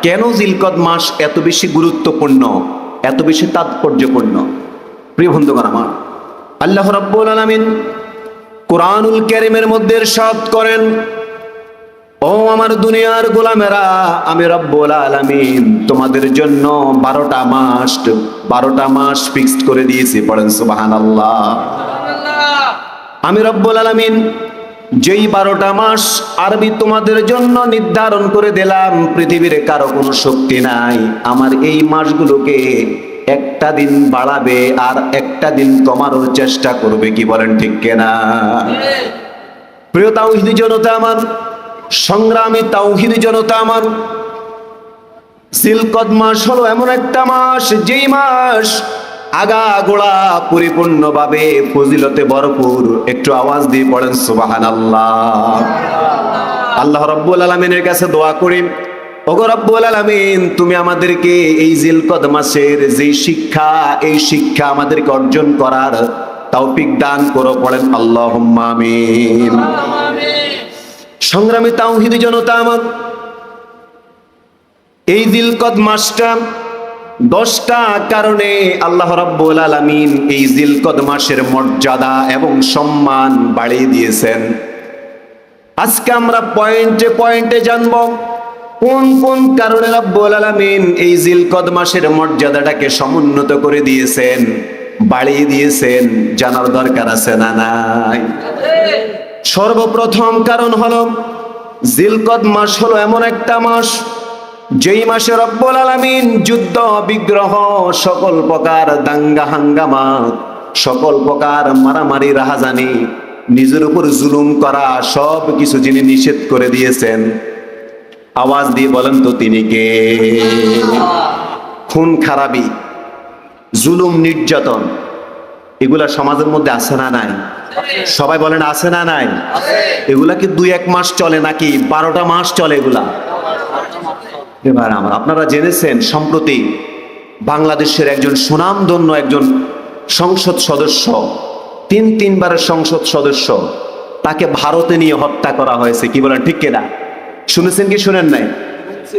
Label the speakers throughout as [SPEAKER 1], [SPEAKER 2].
[SPEAKER 1] কেন জিলকদ মাস এত বেশি গুরুত্বপূর্ণ, এত বেশি তাৎপর্যপূর্ণ? প্রিয় বন্ধুগণ আমার, আল্লাহ রাব্বুল আলামিন কোরআনুল কারীমের মধ্যে ইরশাদ করেন, ও আমার দুনিয়ার গোলামেরা, আমি রব্বুল আলামিন তোমাদের জন্য 12টা মাস ফিক্সড করে দিয়েছি। পড়েন সুবহানাল্লাহ। আমি রব্বুল আলামিন যেই 12টা মাস আরবি তোমাদের জন্য নির্ধারণ করে দিলাম, পৃথিবীর কারো কোনো শক্তি নাই আমার এই মাসগুলোকে একটা দিন বাড়াবে আর একটা দিন কমানোর চেষ্টা করবে। কি বলেন ঠিক কিনা? প্রিয় তাওহীদি জনতা আমার, সংগ্রামী তাওহীদি জনতা আমার, জিলকদ মাস হলো এমন একটা মাস যেই মাস আগাগোড়া পরিপূর্ণভাবে ফজিলতে ভরপুর। একটু আওয়াজ দিয়ে পড়েন সুবহানাল্লাহ। আল্লাহ রাব্বুল আলামিনের কাছে দোয়া করি, ওগো রব্বুল আলামিন, তুমি আমাদেরকে এই জিলকদ মাসের যে শিক্ষা, এই শিক্ষা আমাদেরকে অর্জন করার তৌফিক দান করো। পড়েন আল্লাহুম্মা আমিন। সংগ্রামী তাওহীদি জনতা আমার, এই জিলকদ মাসটা 10টা কারণে আল্লাহ রাব্বুল আলামিন এই জিলকদ মাসের মর্যাদা এবং সম্মান বাড়িয়ে দিয়েছেন। আজকে আমরা পয়েন্টে পয়েন্টে জানব কোন কোন কারণে রাব্বুল আলামিন এই জিলকদ মাসের মর্যাদাটাকে সমুন্নত করে দিয়েছেন, বাড়িয়ে দিয়েছেন। জানার দরকার আছে না নাই? সর্বপ্রথম কারণ হলো, জিলকদ মাস হলো এমন একটা মাস যেই মাসে রব্বুল আলামিন যুদ্ধ বিগ্রহ, সকল প্রকার দাঙ্গা হাঙ্গামা, সকল প্রকার মারামারি রাহাজানি, নিজের উপর জুলুম করা সব কিছু যিনি নিষেধ করে দিয়েছেন। আওয়াজ দিয়ে বলেন তো তিনি কে? খুন খারাপি, জুলুম নির্যাতন, এগুলা সমাজের মধ্যে আছে না নাই? সবাই বলেন আছে না নাই? এগুলা কি 2-1 মাস চলে নাকি 12টা মাস চলে এগুলা? এবার আপনারা জেনেছেন সম্প্রতি বাংলাদেশের একজন সুনামধন্য একজন সংসদ সদস্য, 3বারের সংসদ সদস্য, তাকে ভারতে নিয়ে হত্যা করা হয়েছে। কি বলেন ঠিক কিনা? শুনেছেন কি শুনেন নাই?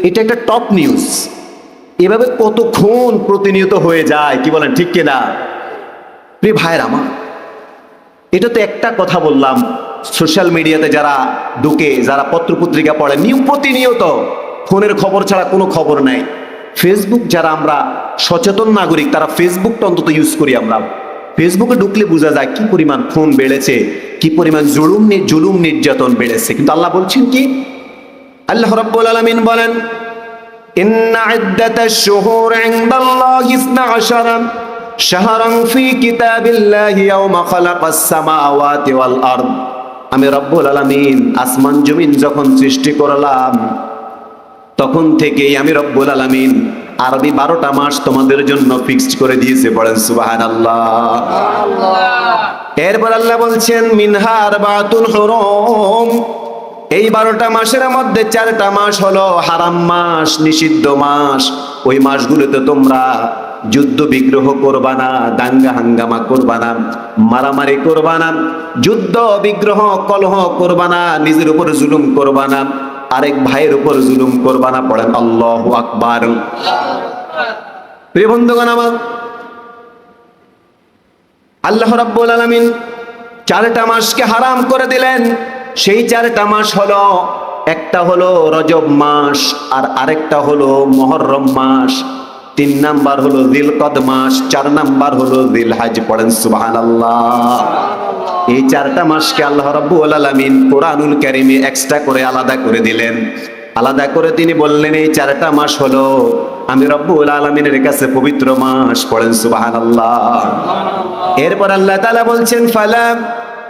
[SPEAKER 1] এটা একটা টপ নিউজ। এভাবে কত খুন প্রতিনিয়ত হয়ে যায়। কি বলেন ঠিক কিনা? প্রিয় ভাইয়ের আমার, এটা তো একটা কথা বললাম। সোশ্যাল মিডিয়াতে যারা ঢুকে, যারা পত্রপত্রিকা পড়ে, প্রতিনিয়ত ফোনের খবর ছাড়া কোনো খবর নাই। ফেসবুক, যারা আমরা সচেতন নাগরিক, তারা ফেসবুকটা অন্তত ইউজ করি। আমরা ফেসবুকে ঢুকলে বোঝা যায় কি পরিমাণ খুন বেড়েছে, কি পরিমাণ জুলুম নির্যাতন বেড়েছে। কিন্তু আল্লাহ বলছেন কি? আল্লাহ রাব্বুল আলামিন বলেন, ইন্না ইদ্দাতাশ শুহুর ইনদাল্লাহি 12 শাহরান ফি কিতাবিল্লাহি ইয়াওমা খালাকাস সামাওয়াতি ওয়াল আরদ। আমি রব্বুল আলামিন আসমান জমিন যখন সৃষ্টি করলাম, তখন থেকেই আমি রব্বুল আলামিন আরবি 12টা মাস তোমাদের জন্য ফিক্সড করে দিয়েছে। পড়েন সুবহানাল্লাহ। এরপর আল্লাহ বলছেন, মিনহা আরবাতুন হুরুম। এই 12টা মাসের মধ্যে 4টা মাস হলো হারাম মাস, নিষিদ্ধ মাস। ওই মাসগুলোতে তোমরা যুদ্ধ বিগ্রহ করবা না, দাঙ্গা হাঙ্গামা করবা না, মারামারি করবা না, যুদ্ধ বিগ্রহ কলহ করবা না, নিজের উপর জুলুম করবা না, আরেক ভাইয়ের উপর জুলুম করবা না। পড়েন আল্লাহু আকবার। প্রিয় বন্ধুগণ আমার, আল্লাহ রাব্বুল আলামিন 4টা মাসকে হারাম করে দিলেন। সেই 4টা মাস হলো, একটা হলো রজব মাস, আর আরেকটা হলো মুহররম মাস, 3 নাম্বার হলো জিলকদ মাস, 4 নাম্বার হলো জিলহজ। পড়েন সুবহানাল্লাহ। এই 4টা মাসকে আল্লাহ রাব্বুল আলামিন কোরআনুল কারীমে এক্সট্রা করে আলাদা করে দিলেন। আলাদা করে তিনি বললেন, এই 4টা মাস হলো আমি রব্বুল আলামিনের কাছে পবিত্র মাস। পড়েন সুবহানাল্লাহ। এরপর আল্লাহ তাআলা বলছেন, ফালা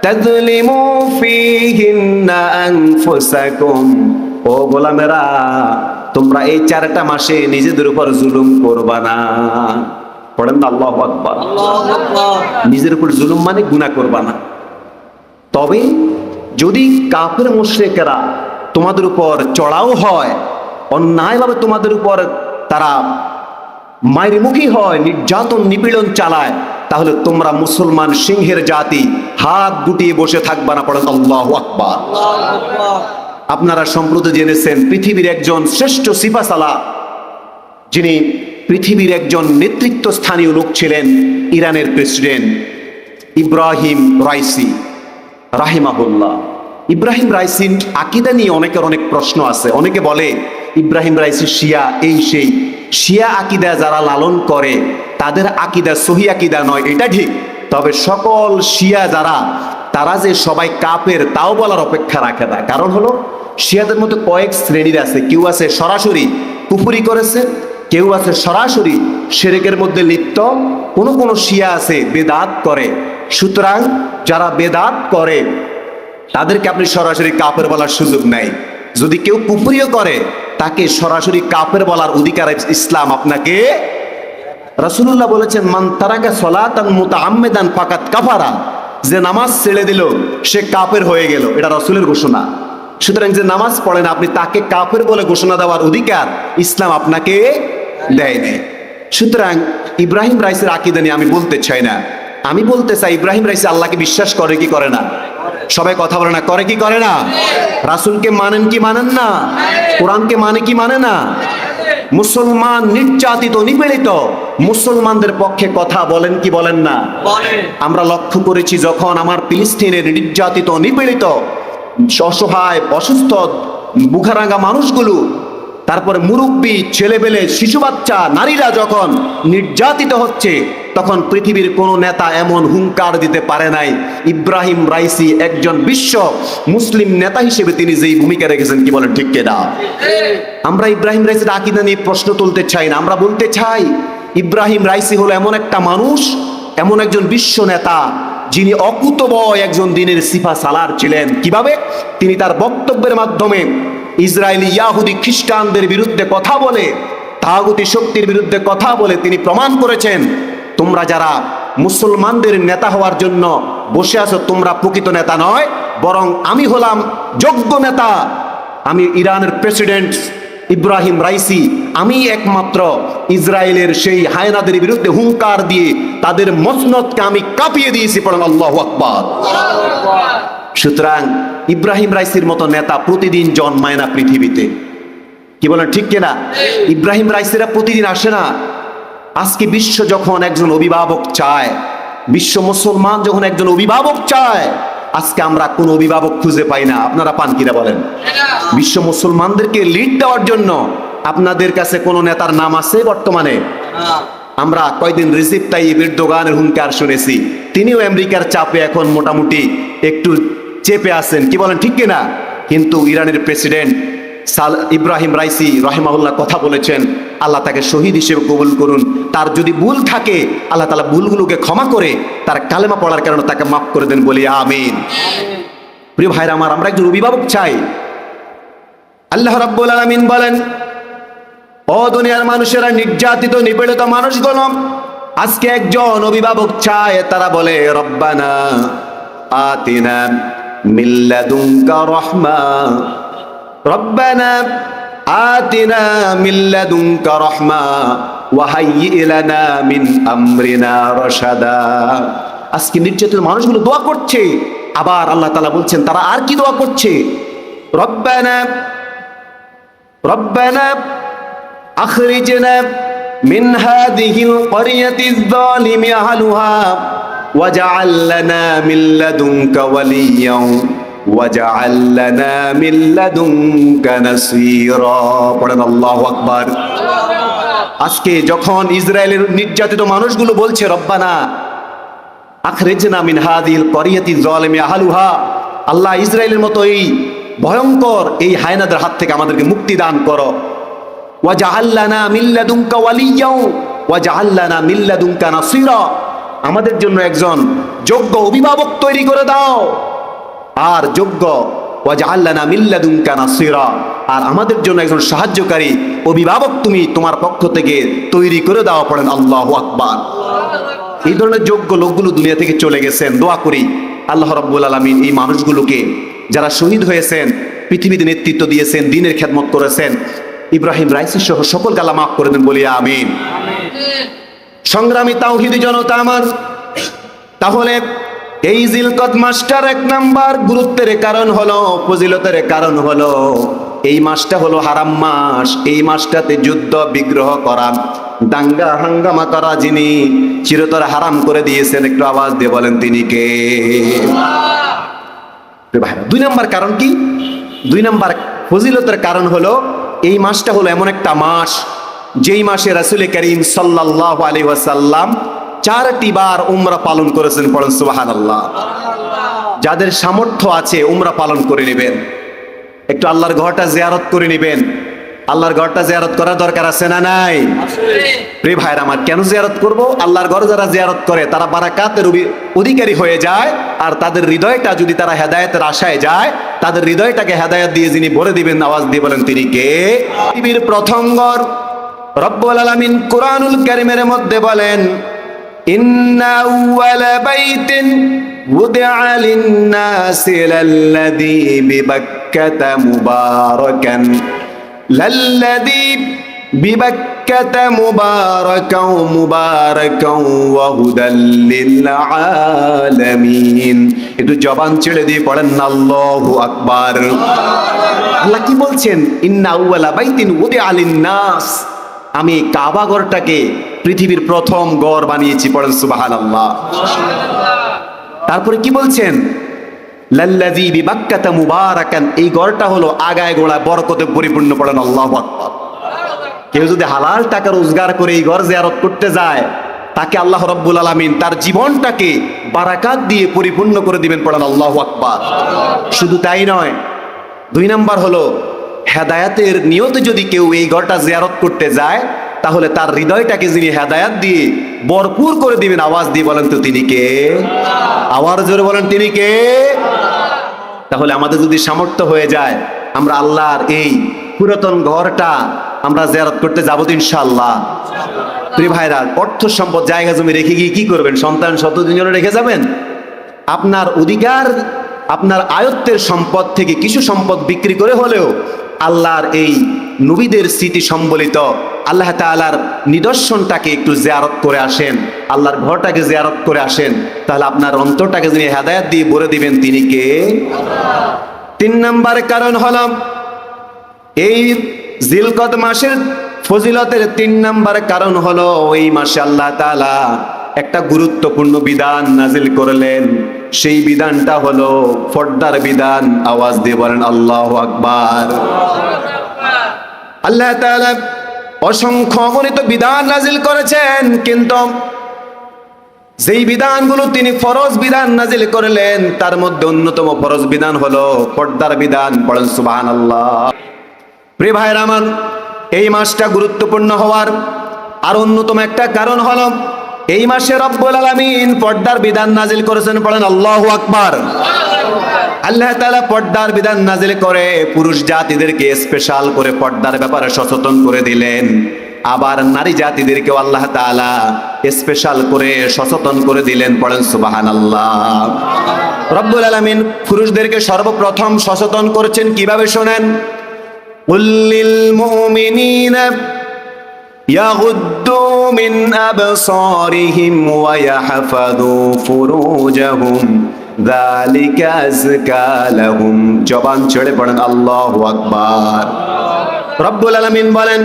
[SPEAKER 1] তাযলিমু ফীহিন্না আনফুসাকুম। ও গোলামেরা, তোমরা এই 4টা মাসে নিজেদের উপর জুলুম করবা না। পড়েন না আল্লাহু আকবার। নিজের উপর জুলুম মানে গুনাহ করবা না। তবে যদি কাফের মুশরিকেরা তোমাদের উপর চড়াও হয়, অন্যায়ভাবে তোমাদের উপর তারা মাইরমুখী হয়, নির্যাতন নিপীড়ন চালায়, তাহলে তোমরা মুসলমান সিংহের জাতি হাত গুটিয়ে বসে থাকবা না। পড়েন আল্লাহু আকবার। আপনারা সম্প্রতি জেনেছেন পৃথিবীর একজন শ্রেষ্ঠ সিপাহসালার যিনি পৃথিবীর একজন নেতৃত্বস্থানীয় লোক ছিলেন, ইরানের প্রেসিডেন্ট ইব্রাহিম রাইসি রাহিমাহুল্লাহ। ইব্রাহিম রাইসির আকীদা নিয়ে অনেকের অনেক প্রশ্ন আছে। অনেকে বলে ইব্রাহিম রাইসি শিয়া, এই সেই। শিয়া আকীদা যারা লালন করে তাদের আকীদা সহি আকীদা নয়, এটা ঠিক। তবে সকল শিয়া যারা, তারা যে সবাই কাফের তাও বলার অপেক্ষা রাখে না। কারণ হলো শিয়াদের মধ্যে কয়েক শ্রেণীর আছে। কেউ আছে সরাসরি কুফরি করেছে, কেউ আছে সরাসরি শিরকের মধ্যে লিপ্ত, কোন শিয়া আছে বেদাত করে। সুতরাং যারা বেদাত করে তাদেরকে আপনি সরাসরি কাফের বলার সুযোগ নাই। যদি কেউ কুফরিও করে তাকে সরাসরি কাফের বলার অধিকার ইসলাম আপনাকে। রাসূলুল্লাহ বলেছেন, মান তারাকা সলাতান মুতাআম্মিদান ফাকাত কাফারা, যে নামাজ ছেড়ে দিল সে কাফের হয়ে গেল, এটা রাসূলের ঘোষণা। সুতরাং যে নামাজ পড়েন আপনি, তাকে কাফের বলে ঘোষণা দেওয়ার অধিকার ইসলাম আপনাকে দেয় নাই। সুতরাং ইব্রাহিম রাইসির আকীদা নিয়ে আমি বলতে চাই না। আমি বলতে চাই ইব্রাহিম রাইসি আল্লাহকে বিশ্বাস করে কি করে না? সবাই কথা বলে না, করে কি করে না? রাসূলকে মানেন কি মানেন না? কোরআনকে মানে কি মানে না? মুসলমান নির্যাতিত নিপীড়িত, মুসলমানদের পক্ষে কথা বলেন কি বলেন না? আমরা লক্ষ্য করেছি যখন আমার ফিলিস্তিনের নির্যাতিত নিপীড়িত অসহায় অসুস্থ বুখারাঙ্গা মানুষগুলো, তারপরে মুরব্বী ছেলেবেলে শিশু বাচ্চা নারীরা যখন নির্যাতিত হচ্ছে, তখন পৃথিবীর কোন নেতা এমন হুঙ্কার দিতে পারে নাই। ইব্রাহিম রাইসি একজন বিশ্ব মুসলিম নেতা হিসেবে তিনি যেই ভূমিকা রেখেছেন, কি বলেন ঠিক কিনা? আমরা ইব্রাহিম রাইসির আকীদা নিয়ে প্রশ্ন তুলতে চাই না। আমরা বলতে চাই ইব্রাহিম রাইসি হলো এমন একটা মানুষ, এমন একজন বিশ্ব নেতা যিনি অকুতোভয় একজন দিনের সিফা সালার ছিলেন। কিভাবে? তিনি তার বক্তব্যের মাধ্যমে ইসরায়েলি ইয়াহুদি খ্রিস্টানদের বিরুদ্ধে কথা বলে, তাগুতি শক্তির বিরুদ্ধে কথা বলে তিনি প্রমাণ করেছেন, তোমরা যারা মুসলমানদের নেতা হওয়ার জন্য বসে আছো, তোমরা প্রকৃত নেতা নয়, বরং আমি হলাম যোগ্য নেতা। আমি ইরানের প্রেসিডেন্ট ইব্রাহিম রাইসি, আমি একমাত্র ইসরায়েলের সেই হায়নাদের বিরুদ্ধে হুঙ্কার দিয়ে তাদের মসনদকে আমি কাঁপিয়ে দিয়েছি। পড়েন আল্লাহু আকবার। সুতরাং ইব্রাহিম রাইসির মতো নেতা প্রতিদিন জন্মায় না পৃথিবীতে, কি বলেন ঠিক কিনা? ইব্রাহিম রাইসিরা প্রতিদিন আসে না। আজকে বিশ্ব যখন একজন অভিভাবক চায়, বিশ্ব মুসলমান যখন একজন অভিভাবক চায়, আজকে আমরা কোন অভিভাবক খুঁজে পাই না। আপনারা পান কিনা বলেন? বিশ্ব মুসলমানদেরকে লিড দেওয়ার জন্য আপনাদের কাছে কোন নেতার নাম আছে বর্তমানে? আমরা কয়দিন রিসিপ তাইয়িব এরদোগানের হুঙ্কার শুনেছি, তিনিও আমেরিকার চাপে এখন মোটামুটি একটু চেপে আছেন, কি বলেন ঠিক কিনা? কিন্তু ইরানের প্রেসিডেন্ট ইব্রাহিম রাইসি রাহিমাহুল্লাহ কথা বলেছেন, আল্লাহ তাকে শহীদ হিসেবে কবুল করুন। তার যদি ভুল থাকে আল্লাহ তাআলা ভুলগুলোকে ক্ষমা করে তার কালেমা পড়ার কারণে তাকে মাফ করে দেন, বলি আমিন। প্রিয় ভাইরা আমার, আমরা একজন অভিভাবক চাই। আল্লাহ রাব্বুল আলামিন বলেন, ও দুনিয়ার মানুষেরা, নির্যাতিত নিপীড়িত মানুষগুলো আজকে একজন অভিভাবক চায়। তারা বলে, রব্বানা আতিনা মিন লাদুনকা রাহমা, রব্বানা আতিনা মিন লাদুনকা রাহমা ওয়া হাইয়্যি লানা মিন আমরিনা রাশাদা। আজকে নির্যাতিত মানুষগুলো দোয়া করছে, আবার আল্লাহ তাআলা বলছেন তারা আর কি দোয়া করছে? রব্বানা রব্বানা আখরিজনা মিন হাযিহিল ক্বরিয়াতিয যালিমি আহলুহা ওয়াজআল লানা মিন লাদুনকা ওয়ালিয়্যান ওয়াজআল লানা মিন লাদুনকা নাসীরা। পড়েন আল্লাহু আকবার। আজকে যখন ইসরায়েলের নির্যাতিত মানুষগুলো বলছে, রব্বানা আখরিজনা মিন হাযিহিল ক্বরিয়াতিয যালিমি আহলুহা, আল্লাহ ইসরায়েলের মতো এই ভয়ঙ্কর এই হায়নাদের হাত থেকে আমাদেরকে মুক্তি দান করো। ওয়াজআল লানা মিন লাদুনকা ওয়ালিয়্যান ওয়াজআল লানা মিন লাদুনকা নাসীরা, আমাদের জন্য একজন যোগ্য অভিভাবক তৈরি করে দাও। আর যোগ্য ওয়াজআল লানা মিন লাদুনকা নাসীরা, আর আমাদের জন্য একজন সাহায্যকারী অভিভাবক তুমি তোমার পক্ষ থেকে তৈরি করে দাও। পড়েন আল্লাহু আকবার। এই ধরনের যোগ্য লোকগুলো দুনিয়া থেকে চলে গেছেন। দোয়া করি আল্লাহ রাব্বুল আলামিন এই মানুষগুলোকে, যারা শহীদ হয়েছেন, পৃথিবীতে নেতৃত্ব দিয়েছেন, দ্বীনের খেদমত করেছেন, ইব্রাহিম রাইসি সহ সকলকে আল্লাহ মাফ করে দেন, বলি আমিন। সংগ্রামী তাওহীদি জনতা আমার, তাহলে এই জিলকদ মাসটার এক নাম্বার গুরুত্বের কারণ হলো, ফজিলতের কারণ হলো এই মাসটা হলো হারাম মাস। এই মাসটাতে যুদ্ধ বিগ্রহ করা, দাঙ্গা হাঙ্গামা করা যিনি চিরতরে হারাম করে দিয়েছেন, একটু আওয়াজ দিয়ে বলেন তিনি কে? ভাইরা, 2 নম্বর কারণ কি? 2 নম্বর ফজিলতের কারণ হলো এই মাসটা হলো এমন একটা মাস যেই মাসে রাসূল করিম সাল্লাল্লাহু আলাইহি ওয়াসাল্লাম 4টি বার উমরা পালন করেছেন। পড়েন সুবহানাল্লাহ। যাদের সামর্থ্য আছে উমরা পালন করে নেবেন, একটু আল্লাহর ঘরটা জিয়ারত করে নেবেন। আল্লাহর ঘরটা জিয়ারত করার দরকার আছে না নাই? প্রিয় ভাইরা আমার, কেন জিয়ারত করব? আল্লাহর ঘর যারা জিয়ারত করে তারা বারাকাতের অধিকারী হয়ে যায়, আর তাদের হৃদয়টা যদি তারা হেদায়েতের আশায় যায়, তাদের হৃদয়টাকে হেদায়েত দিয়ে যিনি ভরে দিবেন, আওয়াজ দিয়ে বলেন তিনি কে? পৃথিবীর প্রথম ঘর রব্বুল আলামিন কুরআনুল কারীমের মধ্যে বলেন, ইন্না আউওয়ালা বাইতিন উদিআ লিন-নাসি লাল্লাযী বিবাক্কাতা মুবারাকান লাল্লাযী বিবাক্কাতা মুবারাকান ওয়া হুদাল লিল আলামিন। একটু জবান ছেড়ে দিয়ে পড়েন আল্লাহু আকবার। আল্লাহ কি বলছেন? ইন্না আউওয়ালা বাইতিন উদিআ লিন-নাস, আমি কাবা ঘরটাকে পৃথিবীর প্রথম ঘর বানিয়েছি। পড়েন সুবহানাল্লাহ। তারপরে কি বলছেন? লাল্লাযী বিবাক্কাতা মুবারাকান, এই ঘরটা হলো আগায় গোড়ায় বরকতে পরিপূর্ণ। পড়েন আল্লাহু আকবার। কেউ যদি হালাল টাকা রোজগার করে এই ঘর জিয়ারত করতে যায়, তাকে আল্লাহ রাব্বুল আলামিন তার জীবনটাকে বারাকাত দিয়ে পরিপূর্ণ করে দিবেন। পড়েন আল্লাহু আকবার। শুধু তাই নয়, 2 নাম্বার হলো হেদায়েতের নিয়তে যদি কেউ এই ঘরটা জিয়ারত করতে যায়, তাহলে তার হৃদয়টাকে যিনি হেদায়েত দিয়ে ভরপুর করে দিবেন, আওয়াজ দিয়ে বলেন তো তিনি কে? আওয়াজ জোরে বলেন তিনি কে? তাহলে আমাদের যদি সামর্থ্য হয়ে যায়, আমরা আল্লাহর এই পুরাতন ঘরটা আমরা জিয়ারত করতে যাবো তো ইনশাআল্লাহ। প্রিয় ভাইরা, অর্থ সম্পদ জায়গা জমি রেখে গিয়ে কি করবেন? সন্তান সন্ততির জন্য রেখে যাবেন? আপনার অধিকার, আপনার আয়ত্তের সম্পদ থেকে কিছু সম্পদ বিক্রি করে হলেও আল্লাহর এই নবীদের স্মৃতি সম্বলিত আল্লাহ তাআলার নিদর্শনটাকে একটু জিয়ারত করে আসেন, আল্লাহর ঘরটাকে জিয়ারত করে আসেন, তাহলে আপনার অন্তরটাকে যিনি হেদায়েত দিয়ে ভরে দিবেন তিনি কে? 3 নম্বর কারণ হলো এই জিলকদ মাসের ফজিলতের 3 নম্বর কারণ হলো এই মাসে আল্লাহ তাআলা একটা গুরুত্বপূর্ণ বিধান নাজিল করলেন। সেই বিধানটা হলো পর্দার বিধান। আওয়াজ দিয়ে বলেন আল্লাহু আকবার। আল্লাহ তাআলা অসংখ্য অগণিত বিধান নাজিল করেছেন, কিন্তু যেই বিধানগুলো তিনি ফরজ বিধান নাজিল করলেন, তার মধ্যে অন্যতম ফরজ বিধান হলো পর্দার বিধান। পড়েন সুবহানাল্লাহ। প্রিয় ভাইরা আমার, এই মাসটা গুরুত্বপূর্ণ হওয়ার আর অন্যতম একটা কারণ হলো এই মাসে রব্বুল আলামিন পর্দার বিধান নাজিল করেছেন। পড়েন আল্লাহু আকবার। আল্লাহ তাআলা পর্দার বিধান নাজিল করে পুরুষ জাতিদেরকে স্পেশাল করে পর্দার ব্যাপারে সচেতন করে দিলেন, আবার নারী জাতিদেরকেও আল্লাহ তাআলা স্পেশাল করে সচেতন করে দিলেন। পড়েন সুবহানাল্লাহ। রব্বুল আলামিন পুরুষদেরকে সর্বপ্রথম সচেতন করেছেন কিভাবে শোনেন? কুল্লিল মুমিনিনা ইয়াগুদ্দু মিন আবসারিহিম ওয়া ইয়াহফাযু ফুরুজাহুম যালিকা আযকা লাহুম। জবান ছেড়ে পড়েন আল্লাহু আকবার। রব্বুল আলামিন বলেন,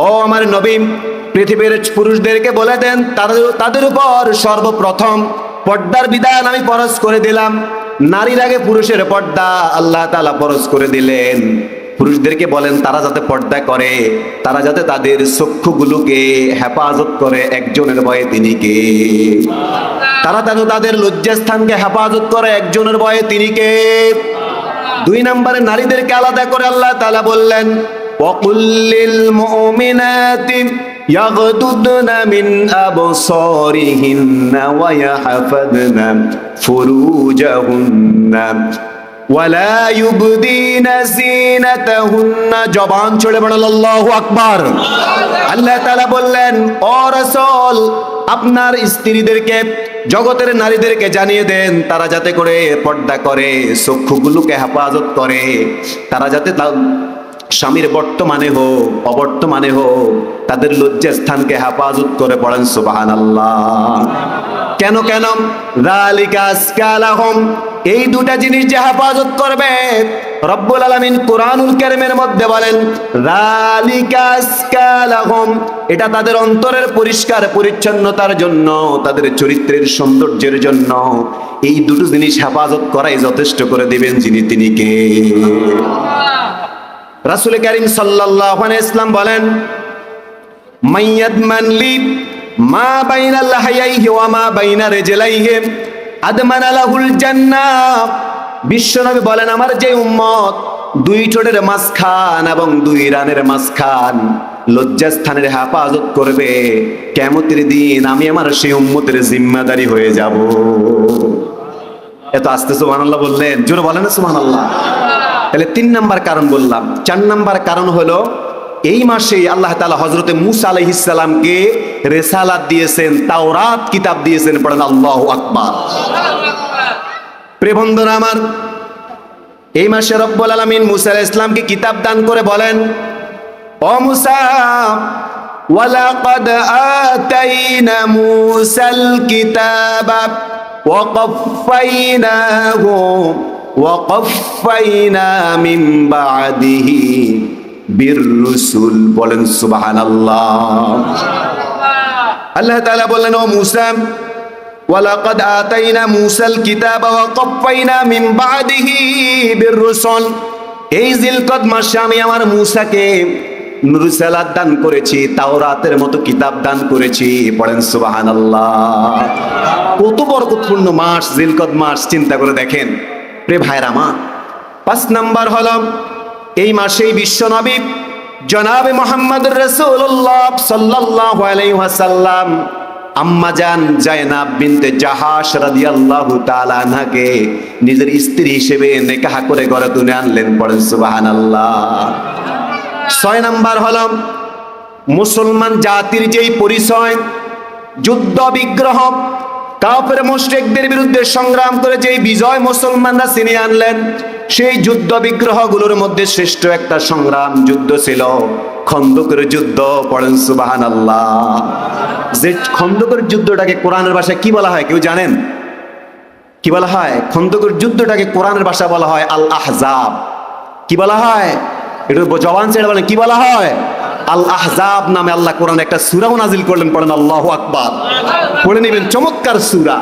[SPEAKER 1] ও আমার নবী, পৃথিবীর পুরুষদেরকে বলে দেন তাদের উপর সর্বপ্রথম পর্দার বিধান আমি ফরজ করে দিলাম। নারীর আগে পুরুষের পর্দা আল্লাহ তাআলা ফরজ করে দিলেন। পুরুষদেরকে বলেন তারা যাতে পর্দা করে, তারা যাতে তাদের চক্ষুগুলোকে হেফাজত করে। একজনের ভয়ে তিনি কে? তারা তাদের লজ্জাস্থানকে হেফাজত করে। একজনের ভয়ে তিনি কে? 2 নম্বরে নারীদেরকে আলাদা করে আল্লাহ তাআলা বললেন, ওয়াকুল্লিল মুমিনাতি ইয়াগদুদনা মিন আবসারিহিন্না ওয়া ইয়াহফাযনা ফুরুজাহুন্না ওয়ালা ইউবদিনা যিনাতাহুন্না। জবান ছেড়ে বলেন আল্লাহু আকবার। আল্লাহ তাআলা বললেন, ও রাসূল, আপনার স্ত্রীদেরকে, জগতের নারীদেরকে জানিয়ে দেন তারা যাতে করে পর্দা করে, চক্ষুগুলোকে হেফাজত করে, তারা যাতে স্বামীর বর্তমানে হোক অবর্তমানে হোক তাদের লজ্জাস্থানকে হেফাজত করে। পড়েন সুবহানাল্লাহ। কেন? যালিকা আযকা লাহুম, এই দুটা জিনিস যে হেফাজত করবে, রব্বুল আলামিন কুরআনুল কারীমের মধ্যে বলেন যালিকা আজকা লাহুম, এটা তাদের অন্তরের পরিষ্কার পরিচ্ছন্নতার জন্য, তাদের চরিত্রের সৌন্দর্যের জন্য এই দুটো জিনিস হেফাজত করাই যথেষ্ট করে দিবেন যিনি, তিনি কে? রাসূল কারীম সাল্লাল্লাহু আলাইহি ওয়াসাল্লাম বলেন মাইয়াদমান লি মা বাইনা লাহইহি ওয়া মা বাইনা রিজলাইহি আদমানা লাহুল জান্নাহ। বিশ্বনবী বলেন আমার যে উম্মত দুই ঠোঁটের মাঝখান এবং দুই রানের মাঝখান লজ্জাস্থানের হেফাজত করবে, কিয়ামতের দিন আমি আমার সেই উম্মতের জিম্মাদারি হয়ে যাব। এত আস্তে সুবহানাল্লাহ বললেন, জোরে বলেন সুবহানাল্লাহ। তাহলে 3 নাম্বার কারণ বললাম। 4 নাম্বার কারণ হলো এই মাসেই আল্লাহ তাআলা হযরতে মূসা আলাইহিস সালামকে রিসালাত দিয়েছেন, তাওরাত কিতাব দিয়েছেন। পড়েন আল্লাহু আকবার। প্রিয় বন্ধুরা আমার, এই মাসে রব্বুল আলামিন মূসা আলাইহিস সালামকে কিতাব দান করে বলেন, ও মূসা ওয়ালাকাদ আতাইনা মূসাল কিতাবা ওয়া কাফাইনা মিন বাদিহি বিররুসুল। বলেন সুবহানাল্লাহ। আল্লাহ তাআলা বললেন, ও মূসা ওয়ালাকাদ আতাইনা মূসাল কিতাবা ওয়া কাফাইনা মিন বাদিহি বিররুসুল, এই জিলকদ মাসে আমি আমার মূসাকে রিসালাত দান করেছি, তাওরাতের মতো কিতাব দান করেছি। পড়েন সুবহানাল্লাহ। কত বরকতপূর্ণ মাস জিলকদ মাস, চিন্তা করে দেখেন প্রিয় ভাইরা আমার। 5 নাম্বার হলো এই মাসেই বিশ্বনবী জনাবে মুহাম্মদুর রাসূলুল্লাহ সাল্লাল্লাহু আলাইহি ওয়াসাল্লাম আম্মা জান জায়নাব বিনতে জাহাশ রাদিয়াল্লাহু তাআলা আনহাকে নিজের স্ত্রী হিসেবে নিকাহ করে ঘরে তুলে আনলেন। পড়েন সুবহানাল্লাহ। 6 নাম্বার হলো মুসলমান জাতির যেই পরিচয়, যুদ্ধ বিগ্রহ কাফের মুশরিকদের বিরুদ্ধে সংগ্রাম করে যেই বিজয় মুসলমানরা ছিনিয়ে আনলেন, সেই যুদ্ধ বিগ্রহগুলোর মধ্যে শ্রেষ্ঠ একটা সংগ্রাম যুদ্ধ ছিল খন্দকের যুদ্ধ। পড়েন সুবহানাল্লাহ। যে খন্দকের যুদ্ধটাকে কোরআনের ভাষায় কি বলা হয় কেউ জানেন? কি বলা হয়? খন্দকের যুদ্ধটাকে কোরআনের ভাষায় বলা হয় আল আহজাব। কি বলা হয়? একটু জবান ছেড়ে বলেন, কি বলা হয়? আল আহজাব নামে আল্লাহ কোরআনে একটা সূরাও নাজিল করলেন। পড়েন আল্লাহু আকবার। পড়ে নেবেন, চমৎকার সূরা।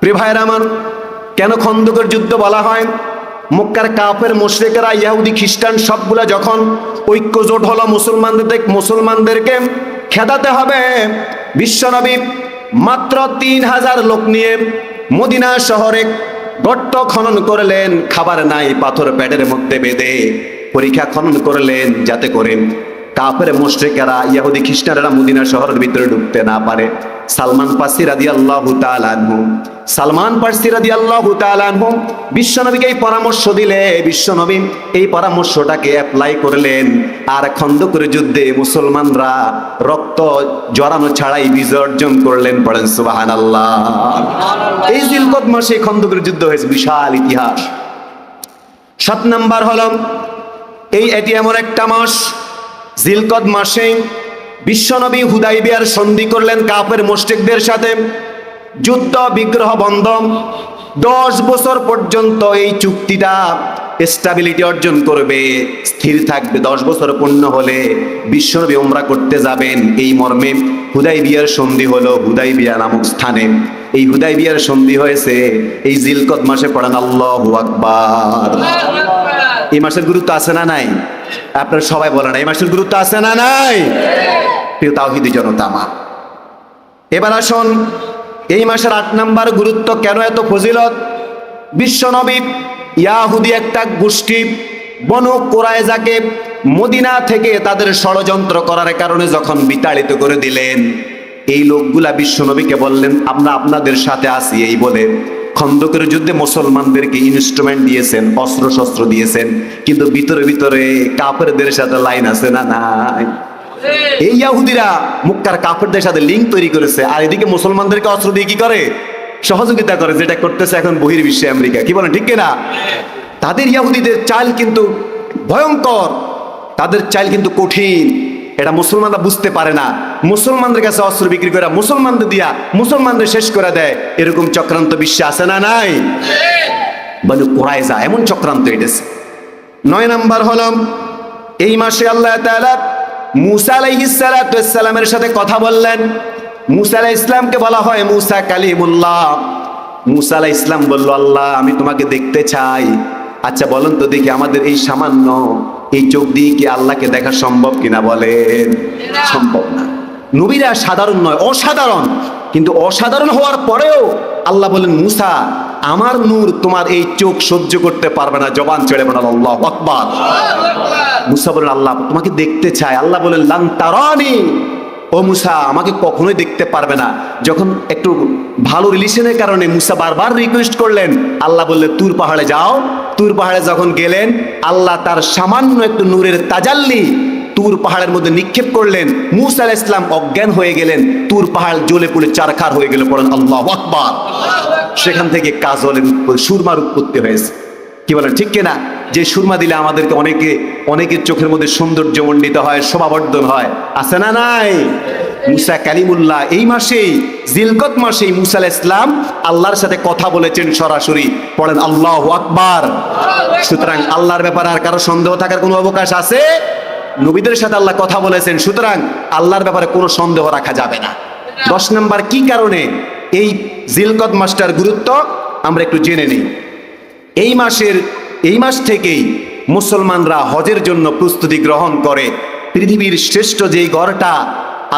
[SPEAKER 1] প্রিয় ভাইরা আমার, কেন খন্দকের যুদ্ধ বলা হয়? মক্কার কাফের মুশরিকেরা, ইহুদি খ্রিস্টান সবগুলা যখন ঐক্যজোট হলো মুসলমানদেরকে খেদাতে হবে, বিশ্বনবী মাত্র 3000 লোক নিয়ে মদিনা শহরে গর্ত খনন করলেন। খাবার নাই, পাথর পেটের মধ্যে বেঁধে পরীক্ষা খনন করলেন যাতে করে কাফের মুশরিকেরা, ইহুদি খ্রিস্টানেরা মদিনা শহরের ভিতরে ঢুকতে না পারে। সালমান পারসি রাদিয়াল্লাহু তাআলা আনহু বিশ্বনবীকে এই পরামর্শ দিলে বিশ্বনবী এই পরামর্শটাকে অ্যাপ্লাই করলেন। আর খন্দকের যুদ্ধে মুসলমানরা রক্ত জড়ানো ছাড়াই বিজয় অর্জন করলেন। পড়েন সুবহানাল্লাহ। এই জিলকদ মাসে খন্দকের যুদ্ধ হয়েছে, বিশাল ইতিহাস। 7 নাম্বার হলো এটি এমন একটা মাস, জিলকদ মাসে বিশ্বনবী হুদাইবিয়ার সন্ধি করলেন কাফের মুশরিকদের সাথে। যুদ্ধ বিগ্রহ বন্ধ, 10 বছর পর্যন্ত এই চুক্তিটা স্টেবিলিটি অর্জন করবে, স্থির থাকবে। 10 বছর পূর্ণ হলে বিশ্বনবী উমরা করতে যাবেন। এই মর্মে হুদাইবিয়ার সন্ধি হলো হুদাইবিয়া নামক স্থানে। এই হুদাইবিয়ার সন্ধি হয়েছে এই জিলকদ মাসে। পড়েন আল্লাহু আকবার। এই মাসের গুরুত্ব আছে না নাই? আপনারা সবাই বলেন, এই মাসের গুরুত্ব আছে না নাই? প্রিয় তাওহীদি জনতা আমার, এবার আসুন এই মাসের 8 নাম্বার গুরুত্ব, কেন এত ফজিলত। বিশ্বনবী ইয়াহুদি একটা গোষ্ঠী বনু কুরাইজাকে মদিনা থেকে তাদের ষড়যন্ত্র করার কারণে যখন বিতাড়িত করে দিলেন, এই লোকগুলা বিশ্বনবীকে বললেন আমরা আপনাদের সাথে আছি। এই বলে খন্দকের যুদ্ধে মুসলমানদেরকে ইনস্ট্রুমেন্ট দিয়েছেন, অস্ত্র শস্ত্র দিয়েছেন, কিন্তু ভিতরে ভিতরে কাফেরদের সাথে লাইন আছে না নাই? এই ইহুদিরা মক্কার কাফেরদের সাথে লিঙ্ক তৈরি করেছে, আর এদিকে মুসলমানদেরকে অস্ত্র দিয়ে কি করে? সহযোগিতা করে, যেটা করতেছে এখন বহির্বিশ্বে আমেরিকা। কি বলেন, ঠিক কিনা? তাদের ইহুদিদের চাল কিন্তু ভয়ঙ্কর, তাদের চাল কিন্তু কঠিন। এটা মুসলমানরা বুঝতে পারে না। মুসলমানদের কাছে অস্ত্র বিক্রি করে মুসলমানদের দিয়া মুসলমানদের শেষ করে দেয়, এরকম চক্রান্ত বিশ্বে আছে না নাই? বনু কুরাইজা, এমন চক্রান্ত এটেছে। 9 নাম্বার হলো এই মাসে আল্লাহ তাআলা মুসা আলাইহিস সালাতু ওয়াস সালামের সাথে কথা বললেন। মুসা আলাইহিস সালামকে বলা হয় মুসা কালিমুল্লাহ। মুসা আলাইহিস সালাম বলল, আল্লাহ আমি তোমাকে দেখতে চাই। আচ্ছা বলুন তো দেখি আমাদের এই সামান্য এই চোখ দিয়ে কি আল্লাহকে দেখা সম্ভব কিনা? বলেন সম্ভব না। নবীরা সাধারণ নয়, অসাধারণ। কিন্তু অসাধারণ হওয়ার পরেও আল্লাহ বলেন মুসা আমার নূর তোমার এই চোখ সহ্য করতে পারবে না, জবান ছেড়ে বলেন আল্লাহু আকবার। মুসা বলেন আল্লাহ তোমাকে দেখতে চাই। আল্লাহ বলেন লান তারানি, ও মুসা আমাকে কখনোই দেখতে পারবে না। যখন একটু ভালো রিলেশনের কারণে মুসা বারবার রিকোয়েস্ট করলেন, আল্লাহ বললেন তুর পাহাড়ে যাও। তুর পাহাড়ে যখন গেলেন আল্লাহ তার সামান্য একটু নূরের তাজাল্লি তুর পাহাড়ের মধ্যে নিক্ষেপ করলেন। মুসা আলাইহিস সালাম অজ্ঞান হয়ে গেলেন। তুর পাহাড় জ্বলে পুড়ে চারখার হয়ে গেল, পড়েন আল্লাহু আকবার। সেখান থেকে কাজলের সুরমার উৎপত্তি হয়েছে। কি বলেন ঠিক কিনা? যে সুরমা দিলে আমাদেরকে অনেকের চোখের মধ্যে সৌন্দর্য মণ্ডিত হয়, শোভাবর্ধন হয়, আছে না নাই? মুসা কালিমুল্লাহ এই মাসেই জিলকত মাসেই মুসা আলাইহিস সালাম আল্লাহর সাথে কথা বলেছেন সরাসরি, পড়েন আল্লাহু আকবার। সুতরাং আল্লাহর ব্যাপারে আর কারো সন্দেহ থাকার কোনো অবকাশ আছে? নবীদের সাথে আল্লাহ কথা বলেছেন, সুতরাং আল্লাহর ব্যাপারে কোনো সন্দেহ রাখা যাবে না। 10 নাম্বার কি কারণে এই জিলকত মাসটার গুরুত্ব আমরা একটু জেনে নিই। এই মাস থেকেই মুসলমানরা হজের জন্য প্রস্তুতি গ্রহণ করে। পৃথিবীর শ্রেষ্ঠ যেই ঘরটা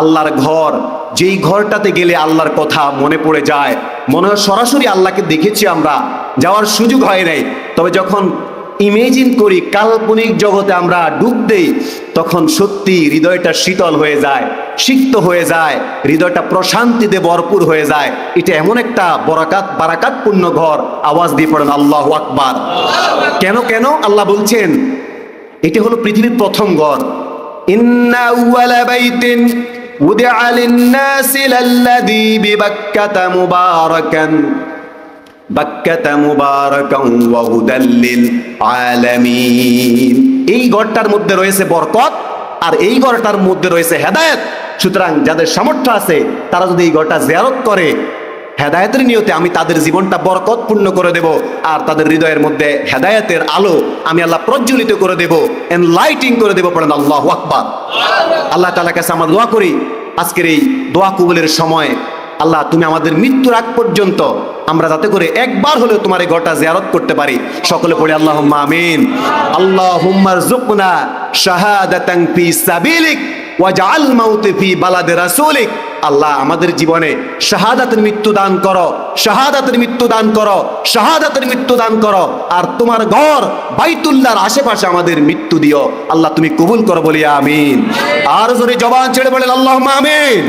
[SPEAKER 1] আল্লাহর ঘর, যেই ঘরটাতে গেলে আল্লাহর কথা মনে পড়ে যায়, মনে হয় সরাসরি আল্লাহকে দেখেছি আমরা, যাওয়ার সুযোগ হয় নাই, তবে যখন ইমেজিন করি, কাল্পনিক জগতে আমরা ডুব দেই, তখন সত্যি হৃদয়টা শীতল হয়ে যায়, সিক্ত হয়ে যায়, হৃদয়টা প্রশান্তিতে ভরপুর হয়ে যায়। এটা এমন একটা বারাকাতপূর্ণ ঘর। আওয়াজ দিয়ে পড়েন আল্লাহু আকবার। কেন কেন আল্লাহ বলছেন এটি হলো পৃথিবীর প্রথম ঘর। ইন্না আউওয়ালা বাইতিন উদিআ লিন-নাসি লাল্লাযী বিবাক্কাতা মুবারাকান বাক্কাতা মুবারাকান ওয়া হুদাল লিল আলামিন। এই ঘরটার মধ্যে রয়েছে বরকত, আর এই ঘরটার মধ্যে রয়েছে হেদায়েত। সুতরাং যাদের সামর্থ্য আছে তারা যদি এই ঘরটা জিয়ারত করে হেদায়েতের নিয়তে, আমি তাদের জীবনটা বরকতপূর্ণ করে দেব, আর তাদের হৃদয়ের মধ্যে হেদায়েতের আলো আমি আল্লাহ প্রজ্বলিত করে দেব, এনলাইটিং করে দেব। পড়েন আল্লাহু আকবার। আল্লাহ তাআলার কাছে আমরা দোয়া করি আজকের এই দোয়া কবুলের সময়, আল্লাহ তুমি আমাদের মৃত্যুর আগ পর্যন্ত আমরা যাতে করে একবার হলেও তোমার এই ঘরটা জিয়ারত করতে পারি। সকলে পড়ি আল্লাহুম্মা আমিন। আল্লাহুম্মা রযুকনা শাহাদাতান ফি সাবিলিক ওয়াজআল মাউতি ফি বালাদি রাসূলিক। আল্লাহ আমাদের জীবনে শাহাদাতের মৃত্যু দান করো, শাহাদাতের মৃত্যু দান করো, শাহাদাতের মৃত্যু দান করো, আর তোমার ঘর বাইতুল্লাহর আশেপাশে আমাদের মৃত্যু দিও। আল্লাহ তুমি কবুল করো বলি আমিন। আর জোরে জবান ছেড়ে বলেন আল্লাহুম্মা আমিন।